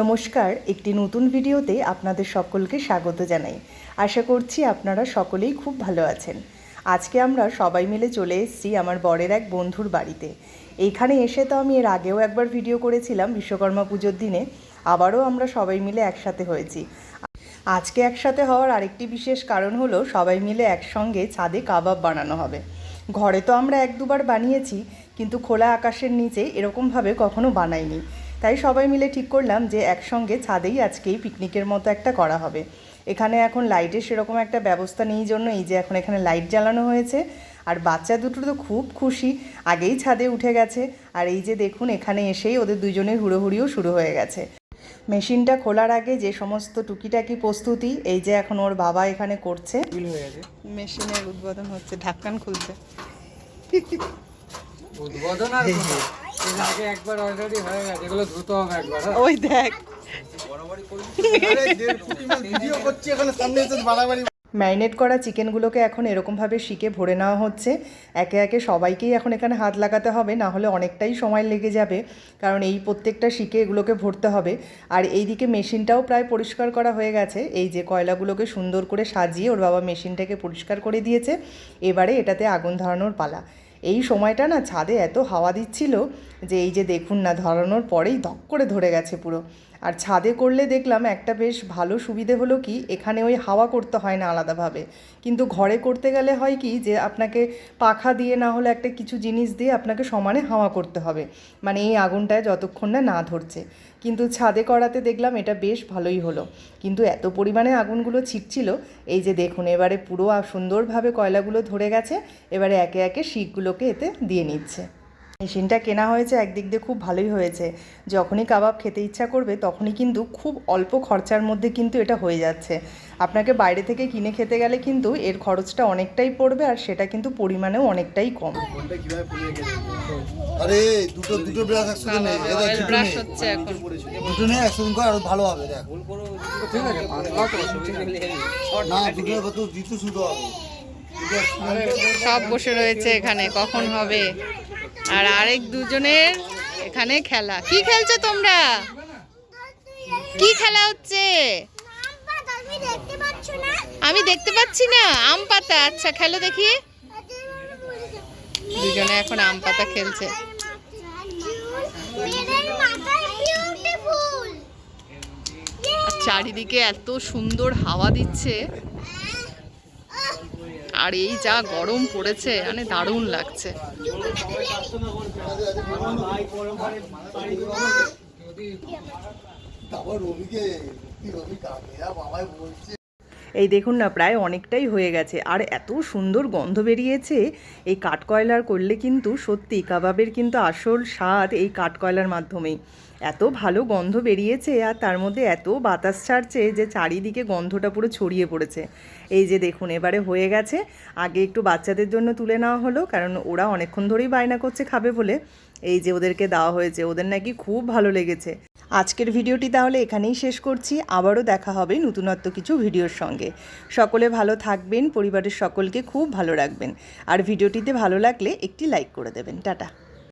নমস্কার, একটি নতুন ভিডিওতে আপনাদের সকলকে স্বাগত জানাই। আশা করছি আপনারা সকলেই খুব ভালো আছেন। আজকে আমরা সবাই মিলে চলে এসেছি আমার বরের এক বন্ধুর বাড়িতে। এইখানে এসে তো আমি এর আগেও একবার ভিডিও করেছিলাম বিশ্বকর্মা পুজোর দিনে, আবারও আমরা সবাই মিলে একসাথে হয়েছি। আজকে একসাথে হওয়ার আরেকটি বিশেষ কারণ হলো সবাই মিলে একসঙ্গে ছাদে কাবাব বানানো হবে। ঘরে তো আমরা এক দুবার বানিয়েছি, কিন্তু খোলা আকাশের নিচে এরকমভাবে কখনো বানাইনি। তাই সবাই মিলে ঠিক করলাম যে একসঙ্গে ছাদেই আজকেই পিকনিকের মতো একটা করা হবে। এখানে এখন লাইটের সেরকম একটা ব্যবস্থা নেই জন্য এই যে এখন এখানে লাইট জ্বালানো হয়েছে। আর বাচ্চা দুটো তো খুব খুশি, আগেই ছাদে উঠে গেছে। আর এই যে দেখুন, এখানে এসেই ওদের দুজনের হুড়োহুড়িও শুরু হয়ে গেছে। মেশিনটা খোলার আগে যে সমস্ত টুকিটাকি প্রস্তুতি এই যে এখন ওর বাবা এখানে করছে। মেশিনের উদ্বোধন হচ্ছে, ঢাকন খুলছে। উদ্বোধন আর এর আগে একবার অলরেডি হয়ে গেছে, এগুলো ধুতে হবে একবার। ওই দেখ ভিডিও করছি এখানে সামনে এসে বাড়াবাড়ি। ম্যারিনেট করা চিকেনগুলোকে এখন এরকমভাবে শিকে ভরে নেওয়া হচ্ছে। একে একে সবাইকেই এখন এখানে হাত লাগাতে হবে, না হলে অনেকটাই সময় লেগে যাবে, কারণ এই প্রত্যেকটা শিকে এগুলোকে ভরতে হবে। আর এইদিকে মেশিনটাও প্রায় পরিষ্কার করা হয়ে গেছে। এই যে কয়লাগুলোকে সুন্দর করে সাজিয়ে ওর বাবা মেশিনটাকে পরিষ্কার করে দিয়েছে। এবারে এটাতে আগুন ধরানোর পালা। এই সময়টা না ছাদে এত হাওয়া দিচ্ছিল যে এই যে দেখুন না, ধরানোর পরেই ধক করে ধরে গেছে পুরো। আর ছাদে করলে দেখলাম একটা বেশ ভালো সুবিধে হলো কি, এখানে ওই হাওয়া করতে হয় না আলাদাভাবে। কিন্তু ঘরে করতে গেলে হয় কি, যে আপনাকে পাখা দিয়ে না হলে একটা কিছু জিনিস দিয়ে আপনাকে সমানে হাওয়া করতে হবে, মানে এই আগুনটায় যতক্ষণ না না ধরছে। কিন্তু ছাদে করাতে দেখলাম এটা বেশ ভালোই হলো। কিন্তু এত পরিমাণে আগুনগুলো ছিটছিল, এই যে দেখুন এবারে পুরো সুন্দরভাবে কয়লাগুলো ধরে গেছে। এবারে একে একে শিকগুলোকে এতে দিয়ে নিচ্ছে। মেশিনটা কেনা হয়েছে, একদিক দিয়ে খুব ভালোই হয়েছে। যখনই কাবাব খেতে ইচ্ছা করবে তখনই কিন্তু খুব অল্প খরচার মধ্যে কিন্তু এটা হয়ে যাচ্ছে। আপনাকে বাইরে থেকে কিনে খেতে গেলে কিন্তু এর খরচটা অনেকটাই পড়বে, আর সেটা কিন্তু পরিমাণেও অনেকটাই কম। আরে দুটো দুটো ব্রাশ একসাথে নেই, এটা ব্রাশ হচ্ছে এখন। দুটো নেই একসাথে করে আরো ভালো হবে। দেখ ঠিক আছে, না দুটো কত দিতে শুধু হবে। সব বসে রয়েছে এখানে, কখন হবে। আর আরেক দুজনের এখানে খেলা। কি খেলছো তোমরা? কি খেলা হচ্ছে? আমি দেখতে পাচ্ছি না। আম পাতা। আচ্ছা খেলো দেখি। দুজনে এখন আম পাতা খেলছে। চারিদিকে এত সুন্দর হাওয়া দিচ্ছে, আর এই যা গরম পড়েছে, মানে দারুণ লাগছে। এই দেখুন না, প্রায় অনেকটাই হয়ে গেছে। আর এত সুন্দর গন্ধ বেরিয়েছে। এই কাঠকয়লার করলে কিন্তু সত্যি কাবাবের কিন্তু আসল স্বাদ এই কাঠকয়লার মাধ্যমেই। এত ভালো গন্ধ বেরিয়েছে, আর তার মধ্যে এত বাতাস ছাড়ছে যে চারিদিকে গন্ধটা পুরো ছড়িয়ে পড়েছে। এই যে দেখুন এবারে হয়ে গেছে। আগে একটু বাচ্চাদের জন্য তুলে নেওয়া হলো, কারণ ওরা অনেকক্ষণ ধরেই বায়না করছে খাবে বলে। এই যে ওদেরকে দেওয়া হয়েছে, ওদের নাকি খুব ভালো লেগেছে। আজকের ভিডিওটি তাহলে এখানেই শেষ করছি। আবারও দেখা হবে নতুনত্ব কিছু ভিডিওর সঙ্গে। সকলে ভালো থাকবেন, পরিবারের সকলকে খুব ভালো রাখবেন। আর ভিডিওটিতে ভালো লাগলে একটি লাইক করে দেবেন। টাটা।